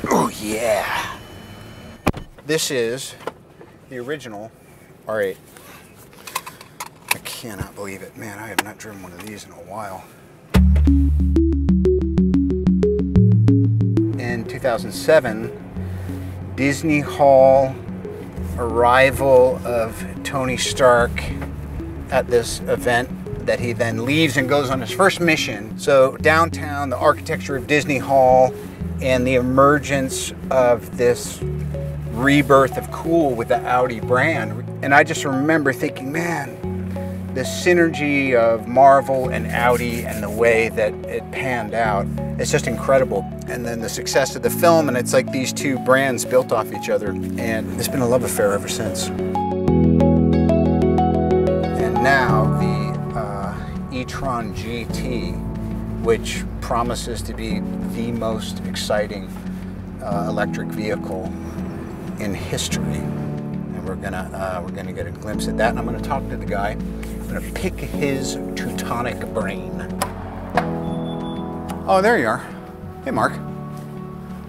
Oh yeah. This is the original R8. I cannot believe it. Man, I have not driven one of these in a while. In 2007, Disney Hall, arrival of Tony Stark at this event that he then leaves and goes on his first mission. So downtown, the architecture of Disney Hall and the emergence of this rebirth of cool with the Audi brand. And I just remember thinking, man, the synergy of Marvel and Audi and the way that it panned out, it's just incredible. And then the success of the film, and it's like these two brands built off each other. And it's been a love affair ever since. And now the e-tron GT, which promises to be the most exciting electric vehicle in history. And we're gonna get a glimpse at that. And I'm gonna talk to the guy. I'm gonna pick his Teutonic brain. Oh, there you are. Hey, Mark.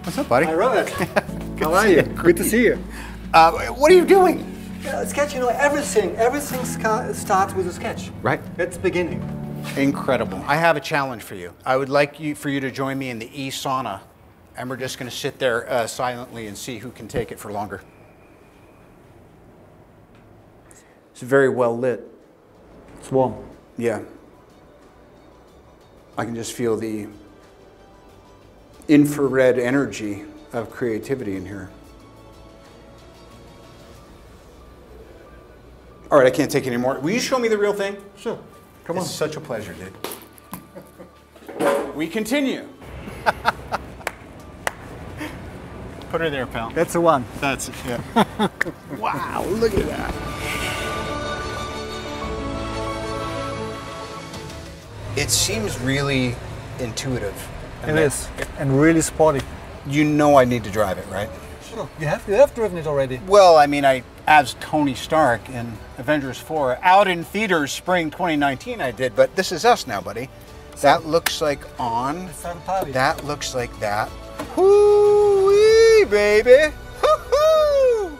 What's up, buddy? Hi, Robert. How are you? Good to see you. What are you doing? Sketch, you know, everything starts with a sketch. Right. That's the beginning. Incredible. I have a challenge for you. I would like for you to join me in the e-sauna, and we're just going to sit there silently and see who can take it for longer. It's very well lit. It's warm. Yeah. I can just feel the infrared energy of creativity in here. All right, I can't take any more. Will you show me the real thing? Sure. Come on. It's such a pleasure, dude. We continue. Put her there, pal. That's the one. That's it, yeah. Wow, look at that. It seems really intuitive. It is, and really sporty. You know I need to drive it, right? Sure. You have driven it already. Well, I mean, as Tony Stark in Avengers 4, out in theaters spring 2019 I did, but this is us now, buddy. That looks like on. That looks like that. Whoo-wee, baby. Hoo-hoo!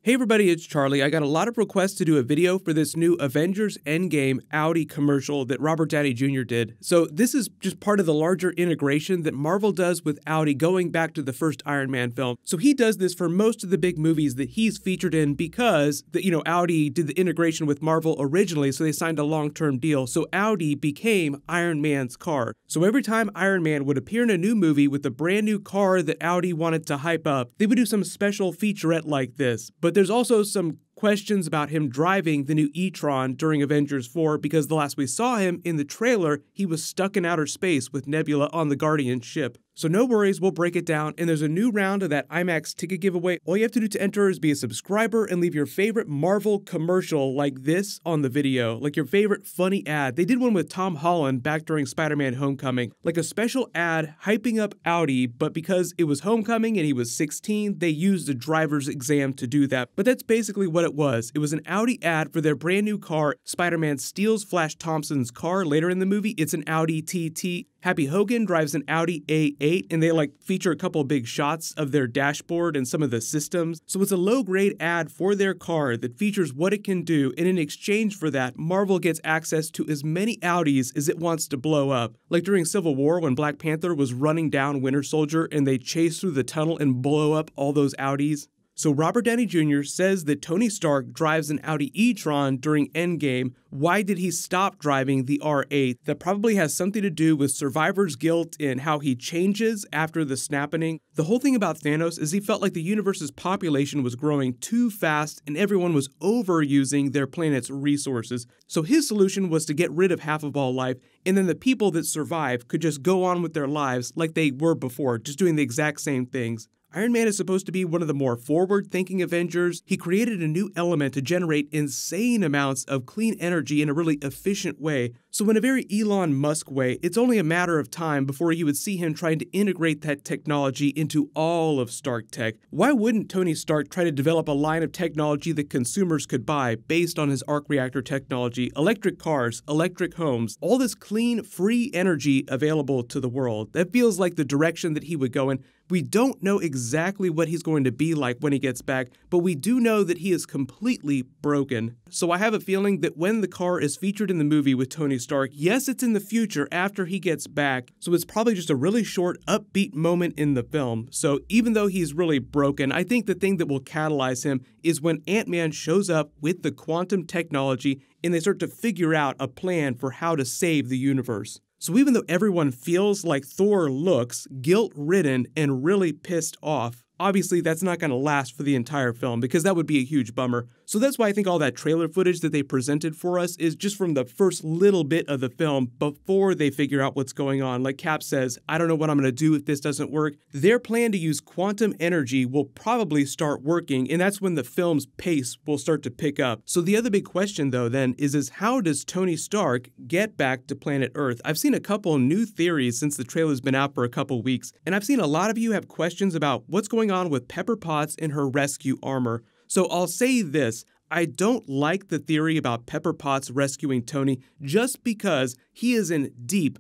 Hey everybody, it's Charlie. I got a lot of requests to do a video for this new Avengers Endgame Audi commercial that Robert Downey Jr. did. So this is just part of the larger integration that Marvel does with Audi going back to the first Iron Man film. So he does this for most of the big movies that he's featured in because, Audi did the integration with Marvel originally, so they signed a long-term deal. So Audi became Iron Man's car. So every time Iron Man would appear in a new movie with a brand new car that Audi wanted to hype up, they would do some special featurette like this. But there's also some questions about him driving the new e-tron during Avengers 4 because the last we saw him in the trailer, he was stuck in outer space with Nebula on the Guardian ship. So no worries, we'll break it down, and there's a new round of that IMAX ticket giveaway. All you have to do to enter is be a subscriber and leave your favorite Marvel commercial like this on the video, like your favorite funny ad. They did one with Tom Holland back during Spider-Man Homecoming, like a special ad hyping up Audi, but because it was Homecoming and he was 16, they used a driver's exam to do that. But that's basically what it was. It was an Audi ad for their brand new car. Spider-Man steals Flash Thompson's car later in the movie. It's an Audi TT. Happy Hogan drives an Audi A8, and they feature a couple of big shots of their dashboard and some of the systems. So it's a low-grade ad for their car that features what it can do, and in exchange for that, Marvel gets access to as many Audis as it wants to blow up. Like during Civil War when Black Panther was running down Winter Soldier and they chase through the tunnel and blow up all those Audis. So Robert Downey Jr. says that Tony Stark drives an Audi e-tron during Endgame. Why did he stop driving the R8? That probably has something to do with survivor's guilt and how he changes after the snapping. The whole thing about Thanos is he felt like the universe's population was growing too fast and everyone was overusing their planet's resources. So his solution was to get rid of half of all life, and then the people that survive could just go on with their lives like they were before, just doing the exact same things. Iron Man is supposed to be one of the more forward-thinking Avengers. He created a new element to generate insane amounts of clean energy in a really efficient way. So in a very Elon Musk way, it's only a matter of time before you would see him trying to integrate that technology into all of Stark Tech. Why wouldn't Tony Stark try to develop a line of technology that consumers could buy based on his arc reactor technology, electric cars, electric homes, all this clean, free energy available to the world? That feels like the direction that he would go in. We don't know exactly what he's going to be like when he gets back, but we do know that he is completely broken. So I have a feeling that when the car is featured in the movie with Tony Stark, yes, it's in the future after he gets back, so it's probably just a really short, upbeat moment in the film. So even though he's really broken, I think the thing that will catalyze him is when Ant-Man shows up with the quantum technology and they start to figure out a plan for how to save the universe. So even though everyone feels like Thor looks guilt-ridden and really pissed off, obviously that's not going to last for the entire film because that would be a huge bummer. So that's why I think all that trailer footage that they presented for us is just from the first little bit of the film before they figure out what's going on. Like Cap says, I don't know what I'm going to do if this doesn't work. Their plan to use quantum energy will probably start working, and that's when the film's pace will start to pick up. So the other big question though then is how does Tony Stark get back to planet Earth? I've seen a couple new theories since the trailer's been out for a couple weeks, and I've seen a lot of you have questions about what's going on with Pepper Potts and her rescue armor. So I'll say this, I don't like the theory about Pepper Potts rescuing Tony just because he is in deep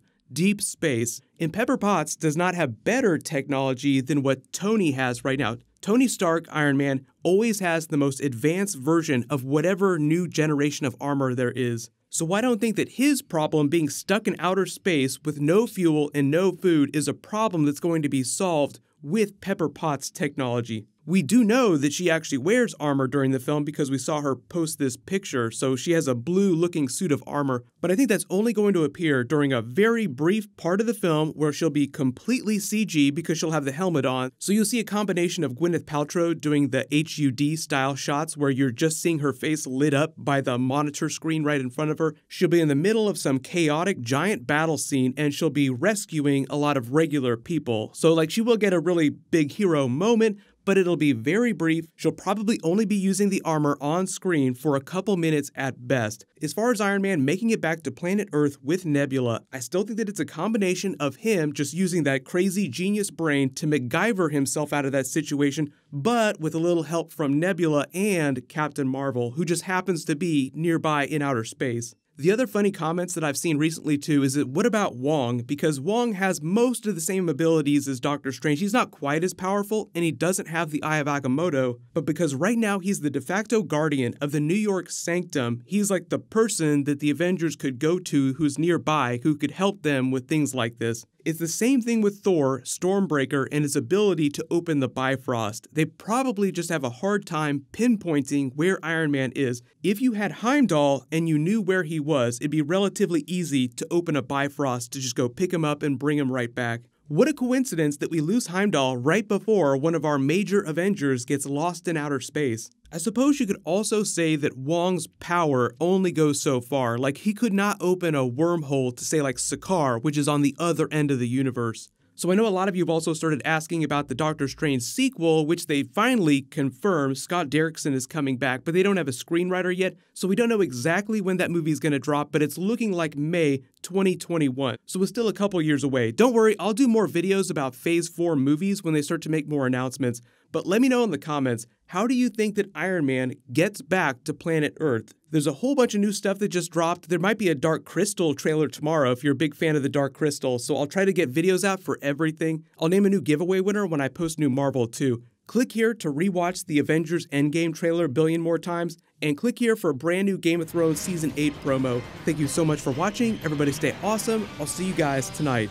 space, and Pepper Potts does not have better technology than what Tony has right now. Tony Stark, Iron Man, always has the most advanced version of whatever new generation of armor there is. So I don't think that his problem being stuck in outer space with no fuel and no food is a problem that's going to be solved with Pepper Potts' technology. We do know that she actually wears armor during the film because we saw her post this picture, so she has a blue-looking suit of armor, but I think that's only going to appear during a very brief part of the film where she'll be completely CG because she'll have the helmet on. So you'll see a combination of Gwyneth Paltrow doing the HUD style shots where you're just seeing her face lit up by the monitor screen right in front of her. She'll be in the middle of some chaotic giant battle scene and she'll be rescuing a lot of regular people. So like she will get a really big hero moment, but it'll be very brief. She'll probably only be using the armor on screen for a couple minutes at best. As far as Iron Man making it back to planet Earth with Nebula, I still think that it's a combination of him just using that crazy genius brain to MacGyver himself out of that situation, but with a little help from Nebula and Captain Marvel, who just happens to be nearby in outer space. The other funny comments that I've seen recently too is that what about Wong? Because Wong has most of the same abilities as Doctor Strange. He's not quite as powerful and he doesn't have the Eye of Agamotto, but because right now he's the de facto guardian of the New York Sanctum, he's like the person that the Avengers could go to who's nearby who could help them with things like this. It's the same thing with Thor, Stormbreaker, and his ability to open the Bifrost. They probably just have a hard time pinpointing where Iron Man is. If you had Heimdall and you knew where he was, it'd be relatively easy to open a Bifrost to just go pick him up and bring him right back. What a coincidence that we lose Heimdall right before one of our major Avengers gets lost in outer space. I suppose you could also say that Wong's power only goes so far, like he could not open a wormhole to say like Sakaar, which is on the other end of the universe. So I know a lot of you have also started asking about the Doctor Strange sequel, which they finally confirmed. Scott Derrickson is coming back, but they don't have a screenwriter yet, so we don't know exactly when that movie is going to drop, but it's looking like May 2021. So it's still a couple years away. Don't worry, I'll do more videos about Phase 4 movies when they start to make more announcements. But let me know in the comments, how do you think that Iron Man gets back to planet Earth? There's a whole bunch of new stuff that just dropped. There might be a Dark Crystal trailer tomorrow if you're a big fan of the Dark Crystal, so I'll try to get videos out for everything. I'll name a new giveaway winner when I post new Marvel too. Click here to rewatch the Avengers Endgame trailer a billion more times, and click here for a brand new Game of Thrones Season 8 promo. Thank you so much for watching. Everybody stay awesome. I'll see you guys tonight.